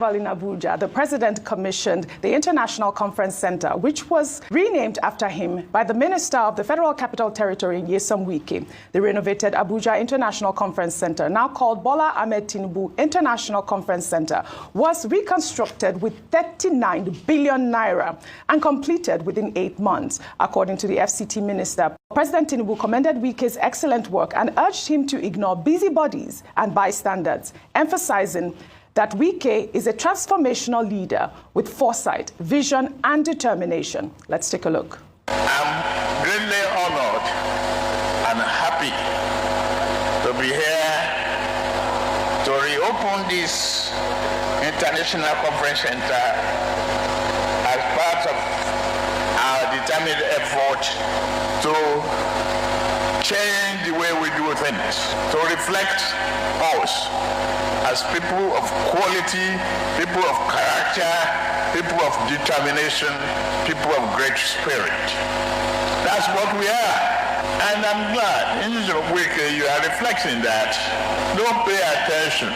Well, in Abuja, the president commissioned the International Conference Center, which was renamed after him by the Minister of the Federal Capital Territory, WIKE. The renovated Abuja International Conference Center, now called Bola Ahmed Tinubu International Conference Center, was reconstructed with 39 billion naira and completed within 8 months, according to the FCT minister. President Tinubu commended WIKE's excellent work and urged him to ignore busybodies and bystanders, emphasizing that WIKE is a transformational leader with foresight, vision, and determination. Let's take a look. I'm greatly honored and happy to be here to reopen this International Conference Center as part of our determined effort to change the way we do things, to reflect us as people of quality, people of character, people of determination, people of great spirit. That's what we are. And I'm glad in this week you are reflecting that. Don't pay attention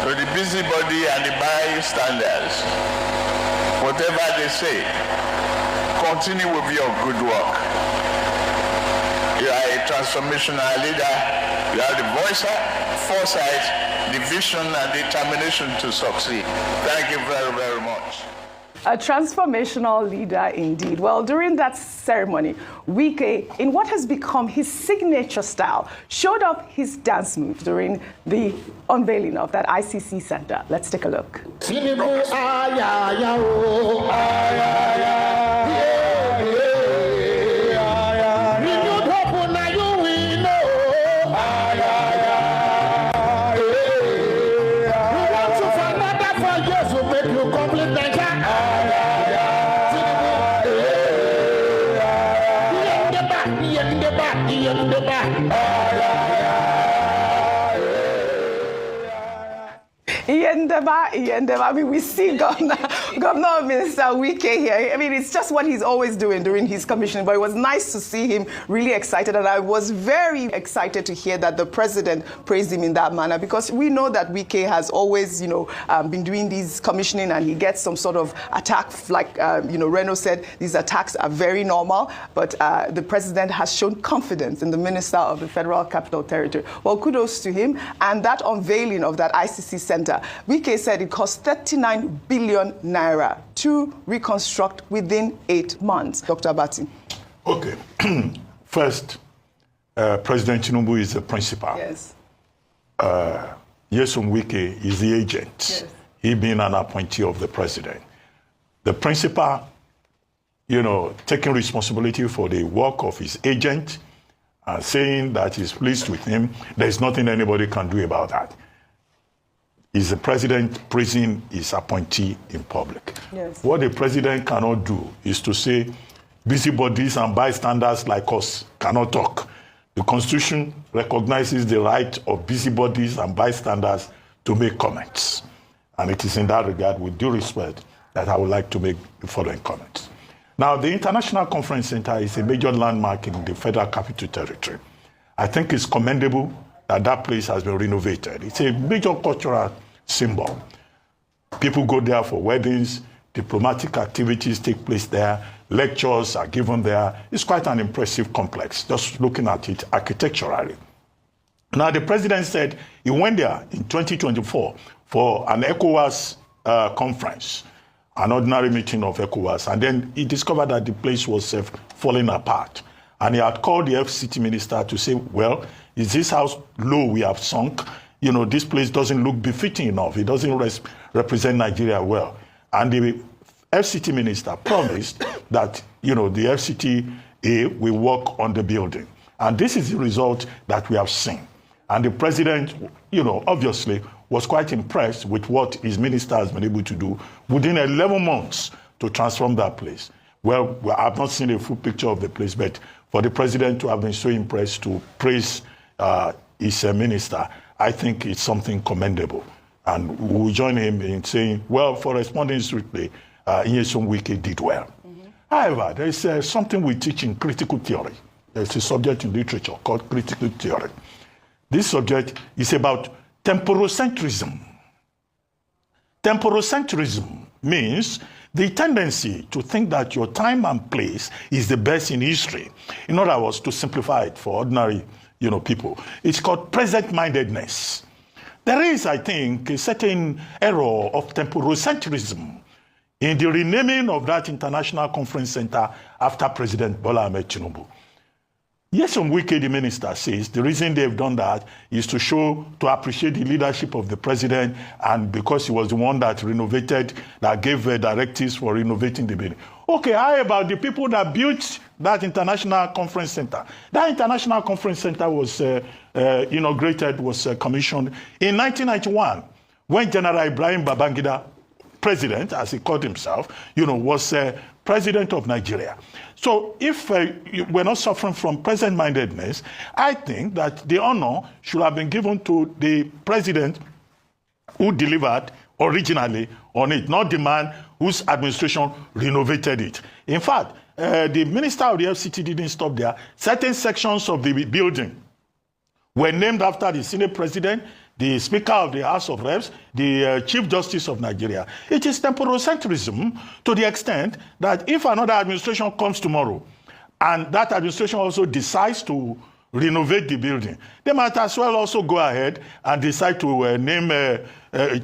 to the busybody and the bystanders. Whatever they say, continue with your good work. You are a transformational leader. You are the voice, foresight, the vision and determination to succeed. Thank you very, very much. A transformational leader indeed. Well, during that ceremony, WIKE, in what has become his signature style, showed off his dance moves during the unveiling of that ICC center. Let's take a look. I mean, we see Governor Minister WIKE here. I mean, it's just what he's always doing during his commission, but it was nice to see him really excited, and I was very excited to hear that the president praised him in that manner, because we know that WIKE has always, been doing these commissioning, and he gets some sort of attack, like, Reno said, these attacks are very normal, but the president has shown confidence in the Minister of the Federal Capital Territory. Well, kudos to him. And that unveiling of that ICC center, WIKE said it cost 39 billion naira to reconstruct within 8 months. Dr. Abati. Okay. First, President Tinubu is the principal. Yes. WIKE is the agent. Yes. He being an appointee of the president. The principal, taking responsibility for the work of his agent, saying that he's pleased with him. There's nothing anybody can do about that. Is the president praising his appointee in public? Yes. What the president cannot do is to say busybodies and bystanders like us cannot talk. The Constitution recognizes the right of busybodies and bystanders to make comments. And it is in that regard, with due respect, that I would like to make the following comments. Now, the International Conference Center is a major landmark in the Federal Capital Territory. I think it's commendable that place has been renovated. It's a major cultural symbol. People go there for weddings, diplomatic activities take place there, lectures are given there. It's quite an impressive complex, just looking at it architecturally. Now, the president said he went there in 2024 for an ECOWAS conference, an ordinary meeting of ECOWAS, and then he discovered that the place was falling apart. And he had called the FCT minister to say, well, is this how low we have sunk? This place doesn't look befitting enough. It doesn't represent Nigeria well. And the FCT minister promised that, the FCTA will work on the building. And this is the result that we have seen. And the president, obviously was quite impressed with what his minister has been able to do within 11 months to transform that place. Well, I've not seen a full picture of the place, but for the president to have been so impressed to praise his minister, I think it's something commendable. And we join him in saying, well, for responding strictly, WIKE did well. However, there is something we teach in critical theory. There's a subject in literature called critical theory. This subject is about temporocentrism. Temporocentrism means the tendency to think that your time and place is the best in history. In other words, to simplify it for ordinary people, it's called present-mindedness. There is, I think, a certain error of temporocentrism in the renaming of that International Conference Center after President Bola Ahmed Tinubu. Yes, some WIKE, the minister, says the reason they've done that is to appreciate the leadership of the president, and because he was the one that gave directives for renovating the building. Okay, how about the people that built that International Conference Center? That International Conference Center was inaugurated, was commissioned in 1991, when General Ibrahim Babangida, president, as he called himself, was president of Nigeria. So if we're not suffering from present-mindedness, I think that the honor should have been given to the president who delivered originally on it, not the man whose administration renovated it. In fact, the minister of the FCT didn't stop there. Certain sections of the building were named after the Senate president, the Speaker of the House of Reps, the Chief Justice of Nigeria. It is temporocentrism to the extent that if another administration comes tomorrow and that administration also decides to renovate the building, they might as well also go ahead and decide to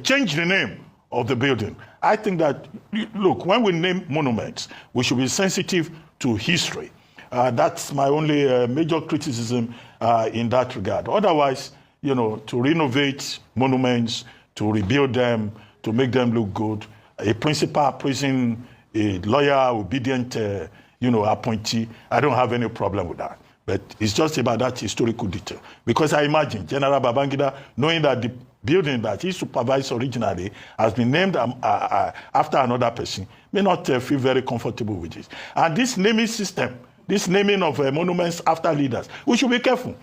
change the name of the building. I think that, look, when we name monuments, we should be sensitive to history. That's my only major criticism in that regard. Otherwise, to renovate monuments, to rebuild them, to make them look good, a principal praising a loyal, obedient, appointee, I don't have any problem with that. But it's just about that historical detail. Because I imagine General Babangida, knowing that the building that he supervised originally has been named after another person, may not feel very comfortable with it. And this naming system, this naming of monuments after leaders, we should be careful.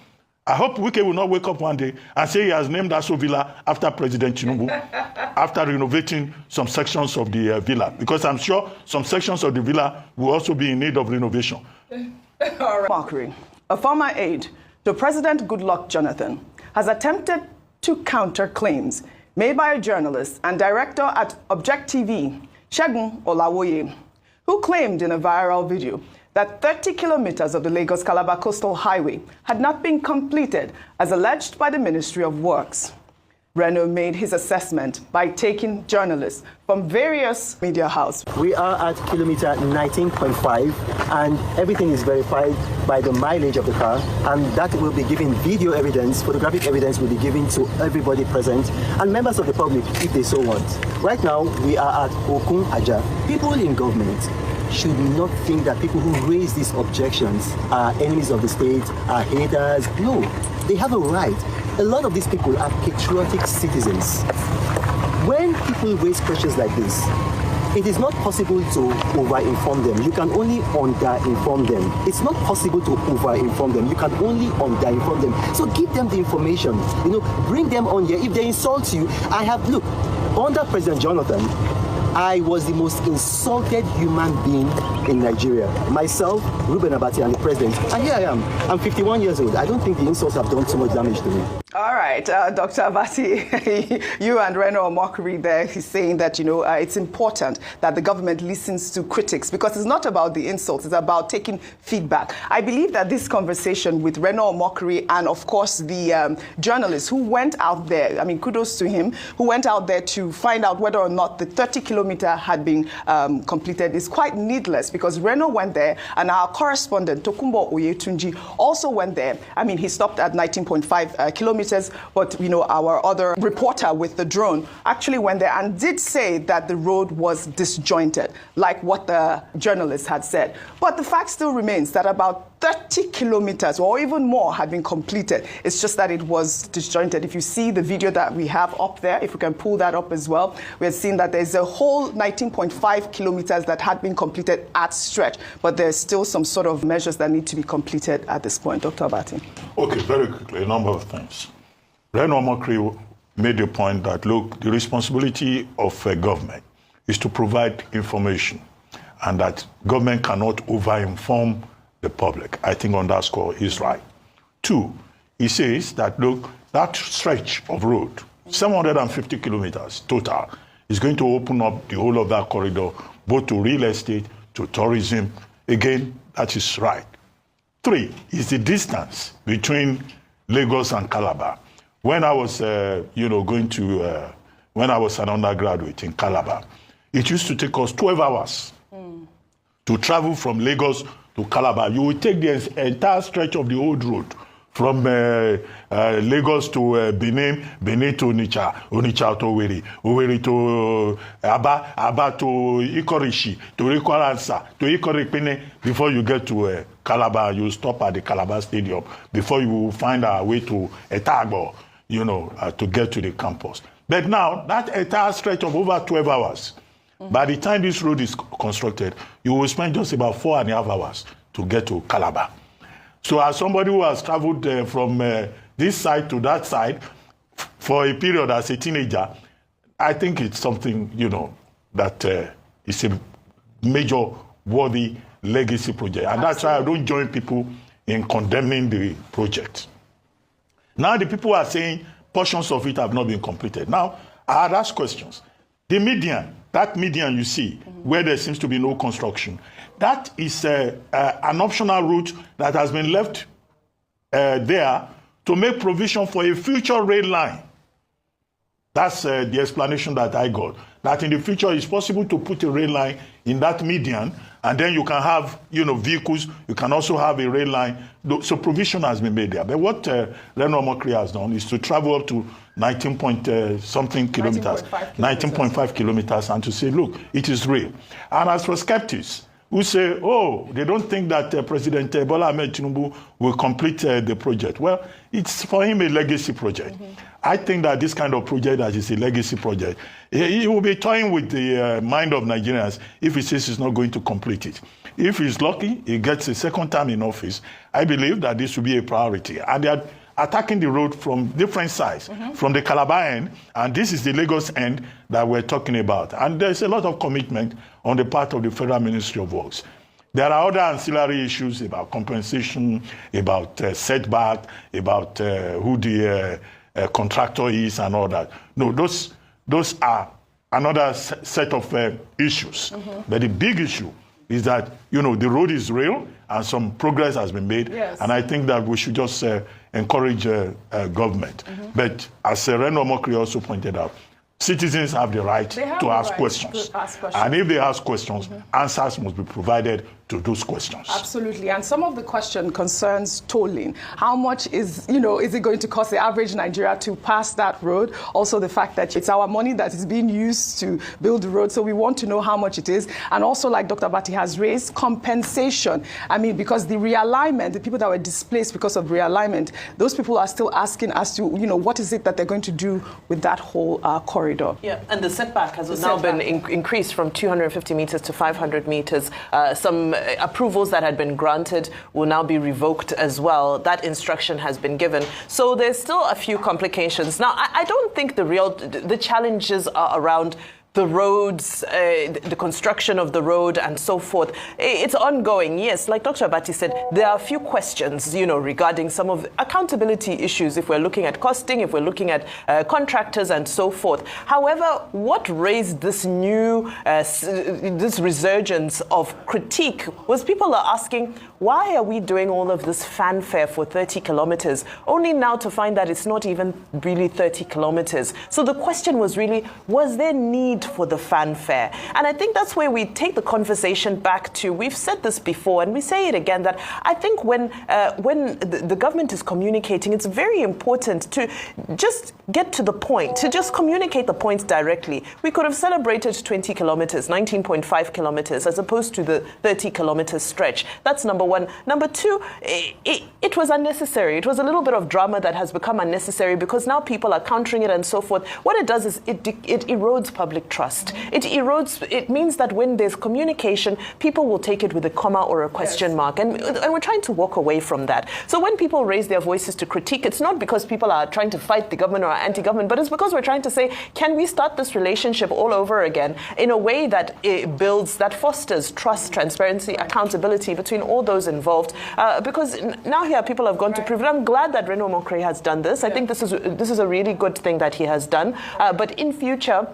I hope WIKE will not wake up one day and say he has named Aso Villa after President Tinubu, after renovating some sections of the villa, because I'm sure some sections of the villa will also be in need of renovation. Mockery. A former aide to President Goodluck Jonathan has attempted to counter claims made by a journalist and director at Object TV, Segun Olawoye, who claimed in a viral video that 30 kilometers of the Lagos-Calabar Coastal Highway had not been completed as alleged by the Ministry of Works. Reno made his assessment by taking journalists from various media houses. We are at kilometer 19.5 and everything is verified by the mileage of the car, and that will be giving video evidence, photographic evidence will be given to everybody present and members of the public if they so want. Right now, we are at Okun Aja. People in government should not think that people who raise these objections are enemies of the state, are haters. No, they have a right. A lot of these people are patriotic citizens. When people raise questions like this, it is not possible to over-inform them. You can only under-inform them. It's not possible to over-inform them. You can only under-inform them. So give them the information. Bring them on here. If they insult you, look, under President Jonathan, I was the most insulted human being in Nigeria. Myself, Ruben Abati, and the president. And here I am. I'm 51 years old. I don't think the insults have done too much damage to me. All right, Dr. Abati, you and Reno Mockery there, he's saying that, it's important that the government listens to critics because it's not about the insults, it's about taking feedback. I believe that this conversation with Reno Mockery and, of course, the journalist who went out there, I mean, kudos to him, who went out there to find out whether or not the 30-kilometer had been completed is quite needless because Reno went there and our correspondent, Tokumbo Oyetunji, also went there. I mean, he stopped at 19.5 kilometers. But, our other reporter with the drone actually went there and did say that the road was disjointed, like what the journalist had said. But the fact still remains that about 30 kilometers or even more had been completed. It's just that it was disjointed. If you see the video that we have up there, if we can pull that up as well, we have seen that there's a whole 19.5 kilometers that had been completed at stretch, but there's still some sort of measures that need to be completed at this point. Dr. Abati. Okay, very quickly, a number of things. Reno Mockery made the point that, look, the responsibility of a government is to provide information and that government cannot over-inform the public. I think on that score, he's right. Two, he says that, look, that stretch of road, 750 kilometers total, It's going to open up the whole of that corridor, both to real estate, to tourism. Again, that is right. 3 is the distance between Lagos and Calabar. When I was, when I was an undergraduate in Calabar, it used to take us 12 hours to travel from Lagos to Calabar. You would take the entire stretch of the old road from Lagos to Benin, Benin to Onitsha, Onitsha to Owerri, Owerri to Aba to Ikorishi, to Ikwaransa, to Ikoripene. Before you get to Calabar, you stop at the Calabar Stadium. Before you will find our way to Etagbo, to get to the campus. But now, that entire stretch of over 12 hours, by the time this road is constructed, you will spend just about 4.5 hours to get to Calabar. So as somebody who has traveled from this side to that side for a period as a teenager, I think it's something, that is a major worthy legacy project. And that's why I don't join people in condemning the project. Now the people are saying portions of it have not been completed. Now, I had asked questions. The median, that median you see, where there seems to be no construction, that is an optional route that has been left there to make provision for a future rail line. That's the explanation that I got. That in the future it's possible to put a rail line in that median, and then you can have, vehicles. You can also have a rail line. So provision has been made there. But what Renomokri has done is to travel up to 19.something kilometers, 19.5 kilometers, and to say, look, it is real. And as for skeptics who say, oh, they don't think that President Bola Ahmed Tinubu will complete the project. Well, it's for him a legacy project. I think that this kind of project that is a legacy project, he will be toying with the mind of Nigerians if he says he's not going to complete it. If he's lucky, he gets a second term in office, I believe that this will be a priority. And they are attacking the road from different sides, from the Calabar end, and this is the Lagos end that we're talking about. And there's a lot of commitment on the part of the Federal Ministry of Works. There are other ancillary issues about compensation, about setback, about who the contractor is and all that. No, those are another set of issues. But the big issue is that, the road is real and some progress has been made. Yes. And I think that we should just encourage government. But as Reno Mokri also pointed out, citizens have the right to ask questions. And if they ask questions, answers must be provided to those questions. Absolutely. And some of the question concerns tolling. How much is it going to cost the average Nigeria to pass that road? Also the fact that it's our money that is being used to build the road. So we want to know how much it is. And also, like Dr. Abati has raised, compensation. I mean, because the realignment, the people that were displaced because of realignment, those people are still asking as to, what is it that they're going to do with that whole corridor. Yeah, and the setback has now been increased from 250 meters to 500 meters. Some approvals that had been granted will now be revoked as well. That instruction has been given. So there's still a few complications. Now, I don't think the challenges are around the roads, the construction of the road and so forth. It's ongoing, yes. Like Dr. Abati said, there are a few questions, regarding some of the accountability issues if we're looking at costing, if we're looking at contractors and so forth. However, what raised this this resurgence of critique was people are asking, why are we doing all of this fanfare for 30 kilometers, only now to find that it's not even really 30 kilometers? So the question was really, was there need for the fanfare? And I think that's where we take the conversation back to, we've said this before and we say it again, that I think when the government is communicating, it's very important to just get to the point, to just communicate the points directly. We could have celebrated 20 kilometers, 19.5 kilometers, as opposed to the 30 kilometer stretch. That's number one. Number two, it was unnecessary. It was a little bit of drama that has become unnecessary because now people are countering it and so forth. What it does is it erodes public trust. It means that when there's communication, people will take it with a comma or a question mark. And we're trying to walk away from that. So when people raise their voices to critique, it's not because people are trying to fight the government or anti-government, but it's because we're trying to say, can we start this relationship all over again in a way that builds, that fosters trust, transparency, accountability between all those involved? Because now here people have gone to prove it. I'm glad that Reno Mokri has done this. I think this is a really good thing that he has done. But in future,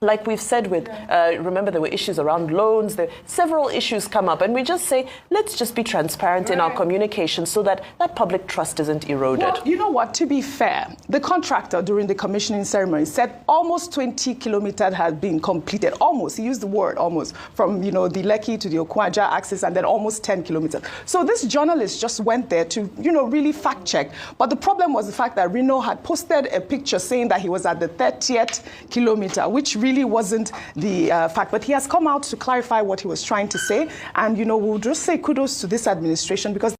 Like we've said with, remember there were issues around loans, several issues come up, and we just say, let's just be transparent in our communication so that that public trust isn't eroded. Well, you know what, to be fair, the contractor during the commissioning ceremony said almost 20 kilometers had been completed, almost, he used the word almost, from, the Lekki to the Okwaja axis, and then almost 10 kilometers. So this journalist just went there to, really fact check. But the problem was the fact that Reno had posted a picture saying that he was at the 30th kilometer, which really wasn't the fact. But he has come out to clarify what he was trying to say. And, we'll just say kudos to this administration because